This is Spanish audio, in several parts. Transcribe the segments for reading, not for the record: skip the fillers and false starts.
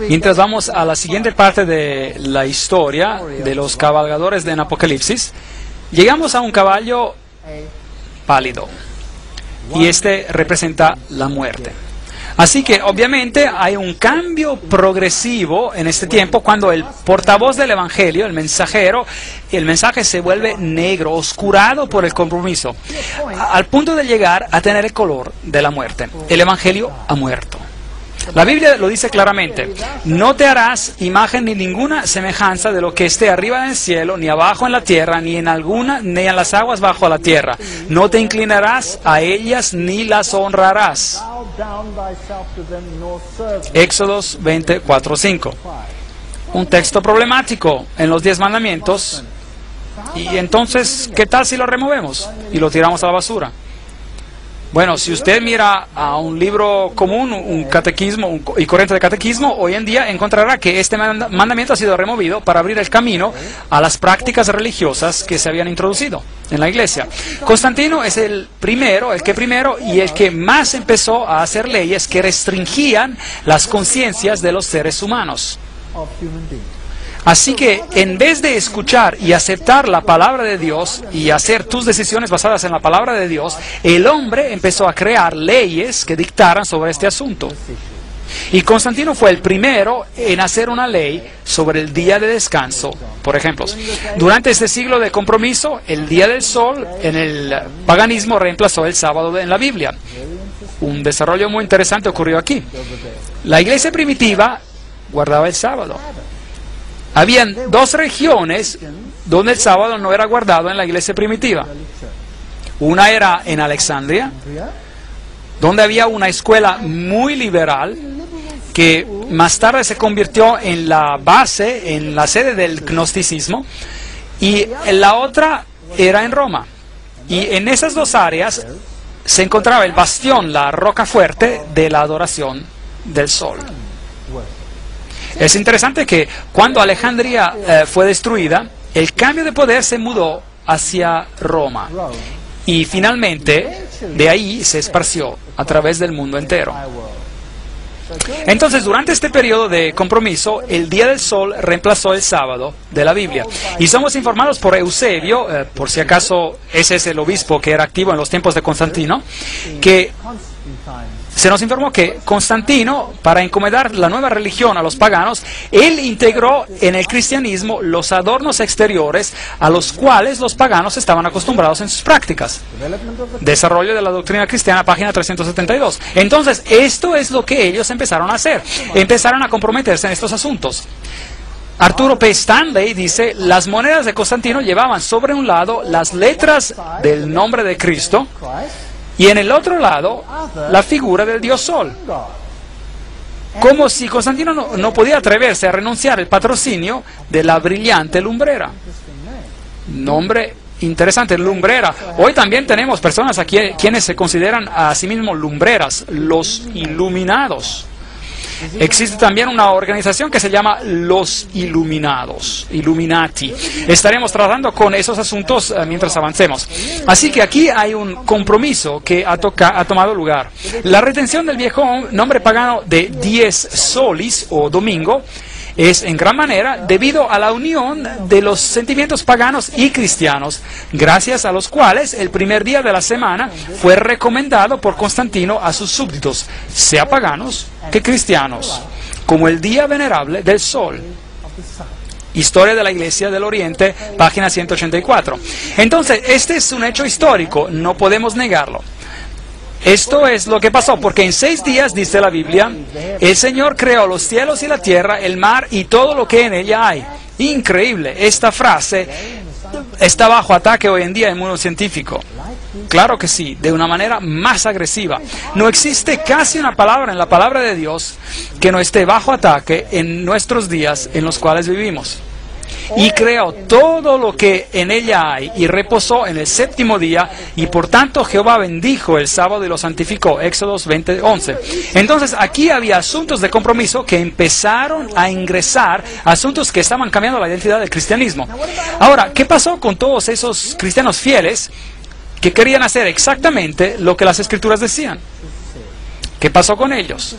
Mientras vamos a la siguiente parte de la historia de los cabalgadores en Apocalipsis, llegamos a un caballo pálido y este representa la muerte. Así que obviamente hay un cambio progresivo en este tiempo cuando el portavoz del Evangelio, el mensajero, el mensaje se vuelve negro, oscurado por el compromiso, al punto de llegar a tener el color de la muerte. El Evangelio ha muerto. La Biblia lo dice claramente: no te harás imagen ni ninguna semejanza de lo que esté arriba en el cielo, ni abajo en la tierra, ni en las aguas bajo la tierra. No te inclinarás a ellas ni las honrarás. Éxodos 24:5. Un texto problemático en los 10 mandamientos. Y entonces, ¿qué tal si lo removemos y lo tiramos a la basura? Bueno, si usted mira a un libro común, un catequismo y corriente de catequismo, hoy en día encontrará que este mandamiento ha sido removido para abrir el camino a las prácticas religiosas que se habían introducido en la iglesia. Constantino es el que primero y el que más empezó a hacer leyes que restringían las conciencias de los seres humanos. Así que en vez de escuchar y aceptar la palabra de Dios y hacer tus decisiones basadas en la palabra de Dios, el hombre empezó a crear leyes que dictaran sobre este asunto. Y Constantino fue el primero en hacer una ley sobre el día de descanso. Por ejemplo, durante este siglo de compromiso, el día del sol en el paganismo reemplazó el sábado en la Biblia. Un desarrollo muy interesante ocurrió aquí. La iglesia primitiva guardaba el sábado. Habían 2 regiones donde el sábado no era guardado en la iglesia primitiva. Una era en Alejandría, donde había una escuela muy liberal que más tarde se convirtió en la base, en la sede del gnosticismo, y la otra era en Roma. Y en esas 2 áreas se encontraba el bastión, la roca fuerte de la adoración del sol. Es interesante que cuando Alejandría fue destruida, el cambio de poder se mudó hacia Roma y finalmente de ahí se esparció a través del mundo entero. Entonces, durante este periodo de compromiso, el día del sol reemplazó el sábado de la Biblia. Y somos informados por Eusebio, por si acaso ese es el obispo que era activo en los tiempos de Constantino, que se nos informó que Constantino, para encomendar la nueva religión a los paganos, él integró en el cristianismo los adornos exteriores a los cuales los paganos estaban acostumbrados en sus prácticas. Desarrollo de la doctrina cristiana, página 372. Entonces, esto es lo que ellos empezaron a hacer. Empezaron a comprometerse en estos asuntos. Arturo P. Stanley dice: las monedas de Constantino llevaban sobre un lado las letras del nombre de Cristo, Y en el otro lado, la figura del dios Sol. Como si Constantino no podía atreverse a renunciar al patrocinio de la brillante lumbrera. Nombre interesante, lumbrera. Hoy también tenemos personas aquí quienes se consideran a sí mismos lumbreras, los iluminados. Existe también una organización que se llama Los Iluminados, Illuminati. Estaremos tratando con esos asuntos mientras avancemos. Así que aquí hay un compromiso que ha tomado lugar. La retención del viejo nombre pagano de 10 solis o domingo es en gran manera debido a la unión de los sentimientos paganos y cristianos, gracias a los cuales el primer día de la semana fue recomendado por Constantino a sus súbditos, sea paganos que cristianos, como el día venerable del sol. Historia de la Iglesia del Oriente, página 184. Entonces, este es un hecho histórico, no podemos negarlo. Esto es lo que pasó, porque en 6 días, dice la Biblia, el Señor creó los cielos y la tierra, el mar y todo lo que en ella hay. Increíble, esta frase está bajo ataque hoy en día en el mundo científico. Claro que sí, de una manera más agresiva. No existe casi una palabra en la palabra de Dios que no esté bajo ataque en nuestros días en los cuales vivimos. Y creó todo lo que en ella hay, y reposó en el 7º día, y por tanto Jehová bendijo el sábado y lo santificó. Éxodos 20:11. Entonces aquí había asuntos de compromiso que empezaron a ingresar, asuntos que estaban cambiando la identidad del cristianismo. Ahora, ¿qué pasó con todos esos cristianos fieles que querían hacer exactamente lo que las Escrituras decían? ¿Qué pasó con ellos?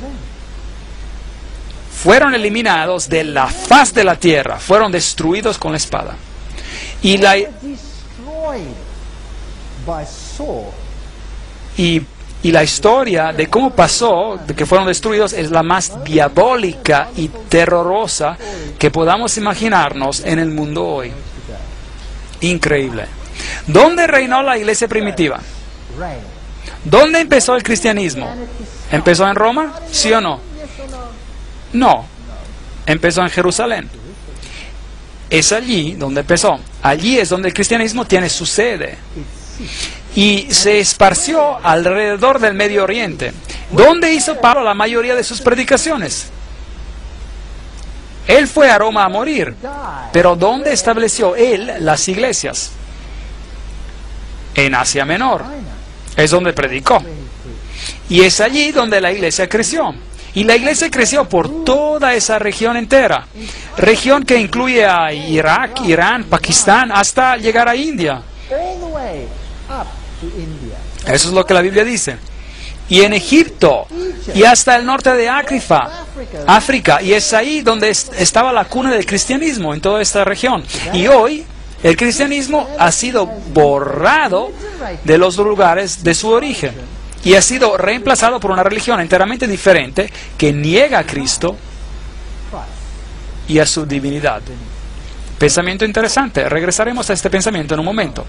Fueron eliminados de la faz de la tierra, fueron destruidos con la espada. Y la historia de cómo pasó, de que fueron destruidos, es la más diabólica y terrorosa que podamos imaginarnos en el mundo hoy. Increíble. ¿Dónde reinó la iglesia primitiva? ¿Dónde empezó el cristianismo? ¿Empezó en Roma? ¿Sí o no? No, empezó en Jerusalén. Es allí donde empezó. Allí es donde el cristianismo tiene su sede. Y se esparció alrededor del Medio Oriente. ¿Dónde hizo Pablo la mayoría de sus predicaciones? Él fue a Roma a morir. Pero ¿dónde estableció él las iglesias? En Asia Menor. Es donde predicó. Y es allí donde la iglesia creció. Y la iglesia creció por toda esa región entera, región que incluye a Irak, Irán, Pakistán, hasta llegar a India. Eso es lo que la Biblia dice. Y en Egipto, y hasta el norte de África, y es ahí donde estaba la cuna del cristianismo, en toda esta región. Y hoy, el cristianismo ha sido borrado de los lugares de su origen. Y ha sido reemplazado por una religión enteramente diferente que niega a Cristo y a su divinidad. Pensamiento interesante. Regresaremos a este pensamiento en un momento.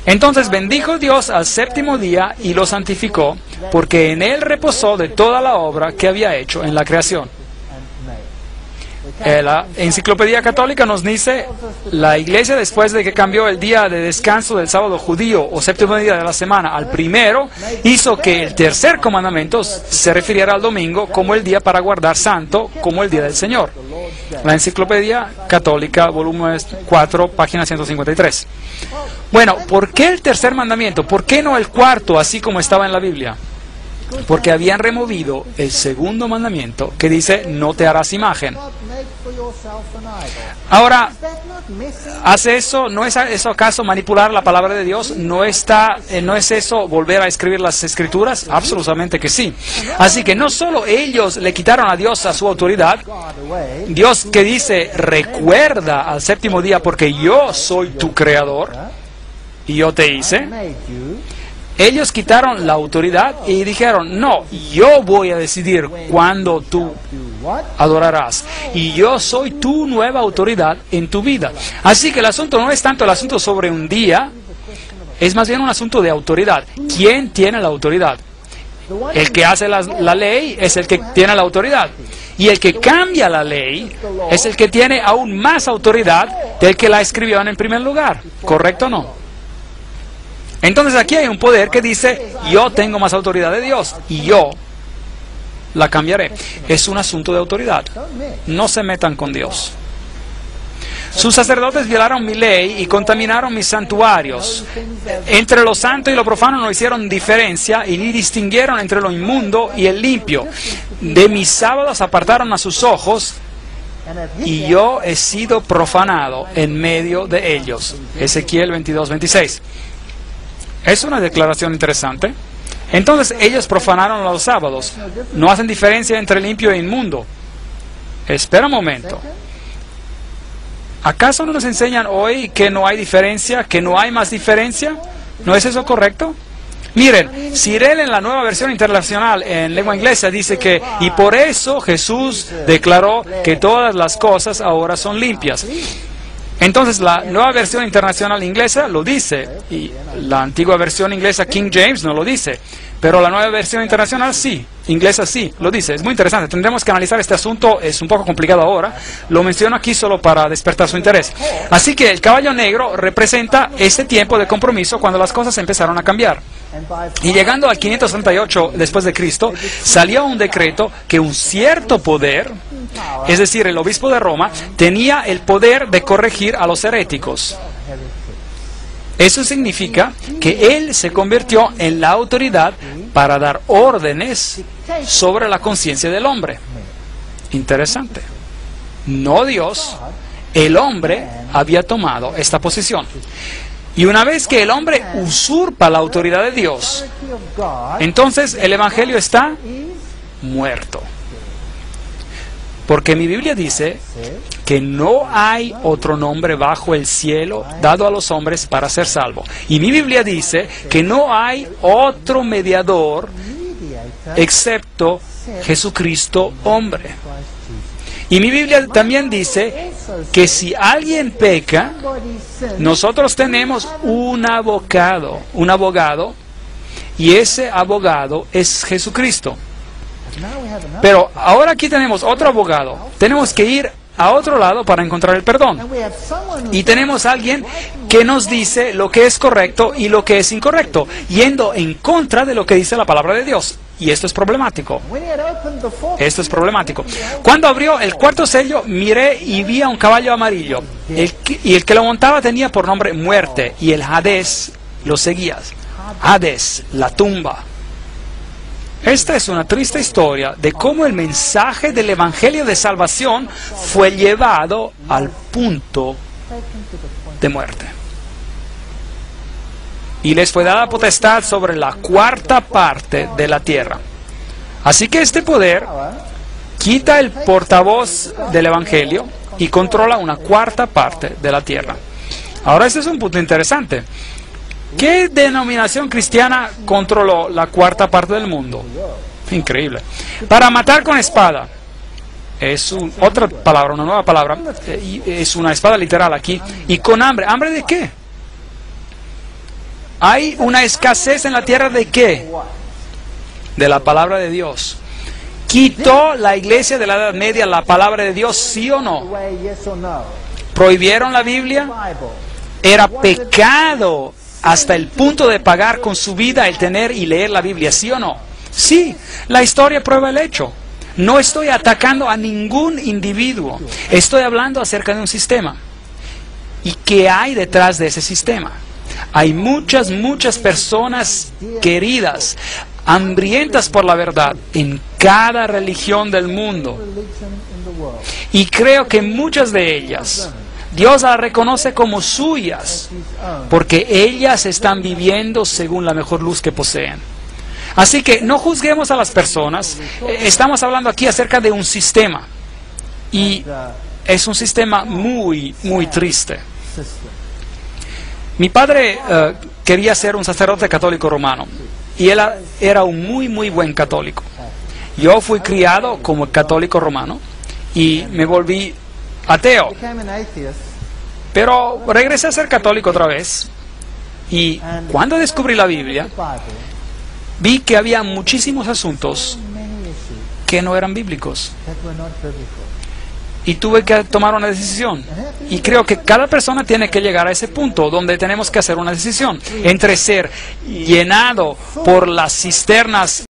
Entonces bendijo Dios al 7º día y lo santificó, porque en él reposó de toda la obra que había hecho en la creación. La Enciclopedia Católica nos dice, la iglesia, después de que cambió el día de descanso del sábado judío o 7º día de la semana al primero, hizo que el tercer comandamiento se refiriera al domingo como el día para guardar santo, como el día del Señor. La Enciclopedia Católica, volumen 4, página 153. Bueno, ¿por qué el tercer mandamiento? ¿Por qué no el cuarto, así como estaba en la Biblia? Porque habían removido el segundo mandamiento que dice, no te harás imagen. Ahora, ¿hace eso? ¿No es eso acaso manipular la palabra de Dios? ¿No es eso volver a escribir las Escrituras? Absolutamente que sí. Así que no solo ellos le quitaron a Dios a su autoridad, Dios que dice, recuerda al 7º día porque yo soy tu creador y yo te hice. Ellos quitaron la autoridad y dijeron, no, yo voy a decidir cuándo tú adorarás. Y yo soy tu nueva autoridad en tu vida. Así que el asunto no es tanto el asunto sobre un día, es más bien un asunto de autoridad. ¿Quién tiene la autoridad? El que hace la ley es el que tiene la autoridad. Y el que cambia la ley es el que tiene aún más autoridad del que la escribió en primer lugar. ¿Correcto o no? Entonces aquí hay un poder que dice, yo tengo más autoridad de Dios y yo la cambiaré. Es un asunto de autoridad. No se metan con Dios. Sus sacerdotes violaron mi ley y contaminaron mis santuarios. Entre lo santo y lo profano no hicieron diferencia y ni distinguieron entre lo inmundo y el limpio. De mis sábados apartaron a sus ojos y yo he sido profanado en medio de ellos. Ezequiel 22:26. Es una declaración interesante. Entonces ellos profanaron los sábados. No hacen diferencia entre limpio e inmundo. Espera un momento. ¿Acaso no nos enseñan hoy que no hay diferencia, que no hay más diferencia? ¿No es eso correcto? Miren, Cyril en la Nueva Versión Internacional en lengua inglesa dice que, y por eso Jesús declaró que todas las cosas ahora son limpias. Entonces la Nueva Versión Internacional inglesa lo dice, y la antigua versión inglesa King James no lo dice, pero la Nueva Versión Internacional sí, inglesa sí, lo dice. Es muy interesante, tendremos que analizar este asunto, es un poco complicado ahora, lo menciono aquí solo para despertar su interés. Así que el caballo negro representa este tiempo de compromiso cuando las cosas empezaron a cambiar. Y llegando al 538 después de Cristo, salió un decreto que un cierto poder, es decir, el obispo de Roma, tenía el poder de corregir a los heréticos. Eso significa que él se convirtió en la autoridad para dar órdenes sobre la conciencia del hombre. Interesante. No Dios, el hombre había tomado esta posición. Y una vez que el hombre usurpa la autoridad de Dios, entonces el Evangelio está muerto. Porque mi Biblia dice que no hay otro nombre bajo el cielo dado a los hombres para ser salvo. Y mi Biblia dice que no hay otro mediador excepto Jesucristo hombre. Y mi Biblia también dice que si alguien peca, nosotros tenemos un abogado, y ese abogado es Jesucristo. Pero ahora aquí tenemos otro abogado. Tenemos que ir a otro lado para encontrar el perdón. Y tenemos a alguien que nos dice lo que es correcto y lo que es incorrecto, yendo en contra de lo que dice la palabra de Dios. Y esto es problemático. Esto es problemático. Cuando abrió el cuarto sello, miré y vi a un caballo amarillo. Y el que lo montaba tenía por nombre Muerte, y el Hades lo seguía. Hades, la tumba. Esta es una triste historia de cómo el mensaje del Evangelio de Salvación fue llevado al punto de muerte. Y les fue dada potestad sobre la cuarta parte de la tierra. Así que este poder quita el portavoz del Evangelio y controla una cuarta parte de la tierra. Ahora, este es un punto interesante. ¿Qué denominación cristiana controló la cuarta parte del mundo? Increíble. Para matar con espada. Es otra palabra, una nueva palabra. Es una espada literal aquí. Y con hambre. ¿Hambre de qué? ¿Hay una escasez en la tierra de qué? De la palabra de Dios. ¿Quitó la iglesia de la Edad Media la palabra de Dios, sí o no? ¿Prohibieron la Biblia? ¿Era pecado hasta el punto de pagar con su vida el tener y leer la Biblia, sí o no? Sí, la historia prueba el hecho. No estoy atacando a ningún individuo. Estoy hablando acerca de un sistema. ¿Y qué hay detrás de ese sistema? Hay muchas personas queridas, hambrientas por la verdad en cada religión del mundo. Y creo que muchas de ellas Dios las reconoce como suyas, porque ellas están viviendo según la mejor luz que poseen. Así que no juzguemos a las personas. Estamos hablando aquí acerca de un sistema. Y es un sistema muy triste. Mi padre quería ser un sacerdote católico romano. Y él era un muy buen católico. Yo fui criado como católico romano y me volví ateo. Pero regresé a ser católico otra vez. Y cuando descubrí la Biblia, vi que había muchísimos asuntos que no eran bíblicos. y tuve que tomar una decisión. Y creo que cada persona tiene que llegar a ese punto donde tenemos que hacer una decisión entre ser llenado por las cisternas